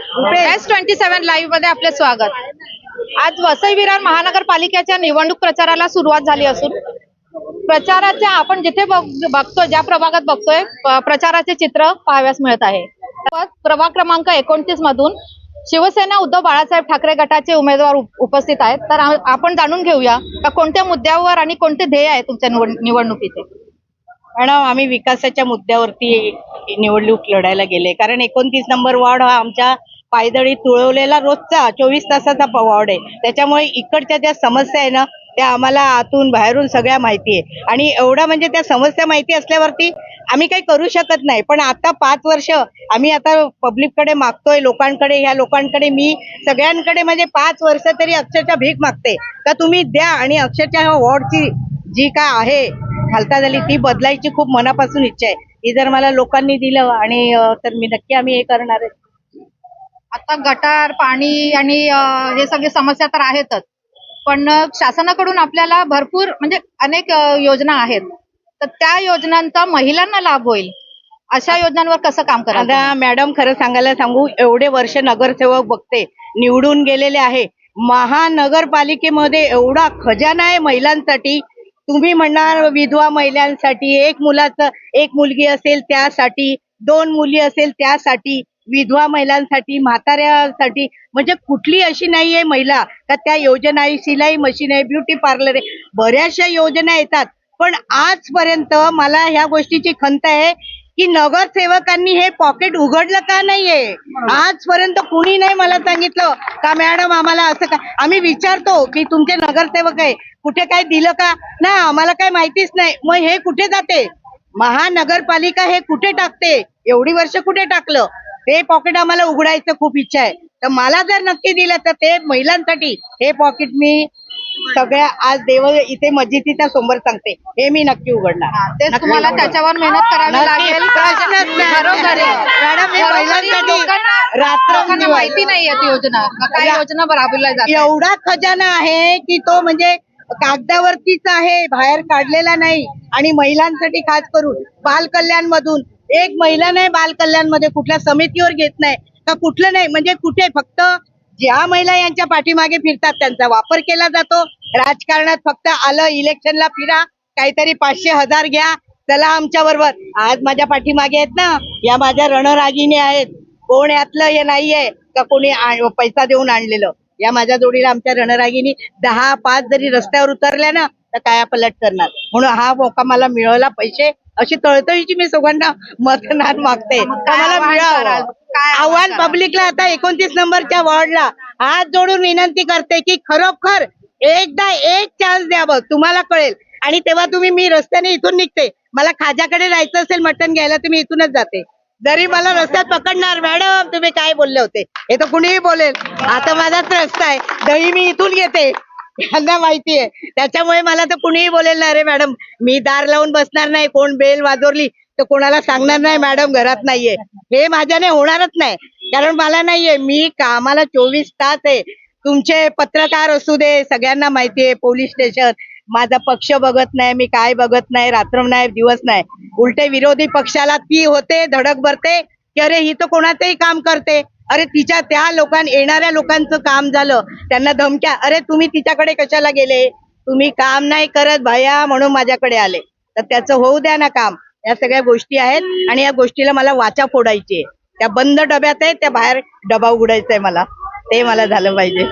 S27 live मध्ये आपले स्वागत। आज वसई विरार महानगरपालिकेच्या निवडणूक प्रचाराला सुरुवात झाली असून प्रचाराच्या आपण जिथे बघतोय, ज्या प्रभागात बघतोय, प्रचाराचे चित्र पाहाव्यास मिळत आहे। प्रभाग क्रमांक 29 मधून शिवसेना उद्धव बाळासाहेब ठाकरे गटाचे उमेदवार उपस्थित आहेत। तर आपण जाणून घेऊया कोणत्या मुद्द्यावर आणि कोणते ध्येय आहे तुमच्या निवडणुकीचे। मॅडम, आम्ही विकासाच्या मुद्द्यावरती निवडणूक लढायला गेले, कारण 29 नंबर वॉर्ड हा आमच्या पायदळी तुळवलेला रोजचा 24 तासाचा वॉर्ड आहे। त्याच्यामुळे इकडच्या ज्या समस्या आहे ना, त्या आम्हाला आतून बाहेरून सगळ्या माहिती आहे, आणि एवढा म्हणजे त्या समस्या माहिती असल्यावरती आम्ही काही करू शकत नाही। पण आता 5 वर्ष आम्ही आता पब्लिककडे मागतोय, लोकांकडे, ह्या लोकांकडे, मी सगळ्यांकडे म्हणजे 5 वर्ष तरी अक्षरशः भीक मागते का तुम्ही द्या, आणि अक्षरशः ह्या वॉर्डची जी काय आहे हालता झाली ती बदलायची खूप मनापासून इच्छा आहे। ती जर मला लोकांनी दिलं आणि तर मी नक्की आम्ही हे करणार आहे। आता गटार, पाणी आणि हे सगळे समस्या तर आहेतच, पण शासनाकडून आपल्याला भरपूर म्हणजे अनेक योजना आहेत, तर त्या योजनांचा महिलांना लाभ होईल अशा योजनांवर कसं काम करायचं? आता मॅडम, खरं सांगायला सांगू, एवढे वर्ष नगरसेवक बघते, निवडून गेलेले आहे। महानगरपालिकेमध्ये एवढा खजाना आहे महिलांसाठी। तुम्ही म्हणणार विधवा महिलांसाठी, एक मुलगी असेल त्यासाठी, 2 मुली असेल त्यासाठी, विधवा महिलांसाठी, म्हाताऱ्यासाठी, म्हणजे कुठली अशी नाहीये महिला का त्या योजना आहे। सिलाई मशीन आहे, ब्युटी पार्लर आहे, बऱ्याचशा योजना येतात। पण आजपर्यंत मला ह्या गोष्टीची खंत आहे की नगरसेवकांनी हे पॉकेट उघडलं का नाहीये। आजपर्यंत कुणी नाही मला सांगितलं का मॅडम आम्हाला असं का, आम्ही विचारतो की तुमचे नगरसेवक आहे, कुठे काय दिलं का, ना आम्हाला काय माहितीच नाही। मग हे कुठे जाते, महानगरपालिका हे कुठे टाकते, एवढी वर्ष कुठे टाकलं, ते पॉकेट आम्हाला उघडायचं खूप इच्छा आहे। तर मला जर नक्की दिलं तर ते महिलांसाठी हे पॉकेट मी सगळ्या आज इथे मस्जिदीच्या समोर सांगते, हे मी नक्की उघडणार। तेच तुम्हाला त्याच्यावर मेहनत करावी लागेल। मॅडम, हे महिलांसाठी लोकांना माहिती नाहीये ती योजना, काय योजना राबवल्या जातात। एवढा खजाना आहे की तो म्हणजे कागदावरतीच आहे, बाहेर काढलेला नाही। आणि महिलांसाठी खास करून बाल कल्याण मधून एक महिला नाही, बाल कल्याण मध्ये कुठल्या समितीवर घेत नाही का, कुठलं नाही, म्हणजे कुठे फक्त ज्या महिला यांच्या पाठीमागे फिरतात त्यांचा वापर केला जातो। राजकारणात फक्त आलं, इलेक्शनला फिरा, काहीतरी 500,000 घ्या, चला आमच्या बरोबर। आज माझ्या पाठीमागे आहेत ना, या माझ्या रणरागिणी आहेत, कोण यातलं हे नाहीये का कोणी पैसा देऊन आणलेलं। या माझ्या जोडीला आमच्या रणरागिणी 10-5 जरी रस्त्यावर उतरल्या ना तर काया पलट करणार, म्हणून हा मौका मला मिळाला पाहिजे अशी तळतळीची मी सगळ्यांना मतदान मागते, मला मिळावं। आव्हान पब्लिकला आता 29 नंबरच्या वॉर्डला हात जोडून विनंती करते की खरोखर एकदा एक चान्स द्यावं, तुम्हाला कळेल। आणि तेव्हा मी रस्त्याने इथून निघते, मला खाज्याकडे जायचं असेल मटण घ्यायला तर मी इथूनच जाते, जरी मला रस्त्यात पकडणार, मॅडम तुम्ही काय बोलले होते, हे तर कुणीही बोलेल, आता माझाच रस्ता आहे, दही मी इथून घेते, यांना माहिती आहे। त्याच्यामुळे मला तर कुणीही बोलेल ना, अरे मॅडम मी दार लावून बसणार नाही, कोण बेल वाजवली तर कोणाला सांगणार नाही मॅडम घरात नाहीये, हे माझ्याने होणारच नाही, कारण मला नाहीये, मी कामाला 24 तास आहे। तुमचे पत्रकार असू दे, सगळ्यांना माहिती आहे, पोलीस स्टेशन, माझा पक्ष बघत नाही, मी काय बघत नाही, रात्र नाही दिवस नाही, उलटे विरोधी पक्षाला ती होते धडक भरते की अरे ही तर कोणाचंही काम करते, अरे तिच्या त्या येणाऱ्या लोकांचं काम झालं, त्यांना धमक्या, अरे तुम्ही तिच्याकडे कशाला गेले, तुम्ही काम नाही करत भया म्हणून माझ्याकडे आले, तर त्याचं होऊ द्या ना काम। या सगळ्या गोष्टी आहेत आणि या गोष्टीला मला वाचा फोडायची आहे, त्या बंद डब्यात आहे, त्या बाहेर डबा उघडायचा आहे मला, ते मला झालं पाहिजे।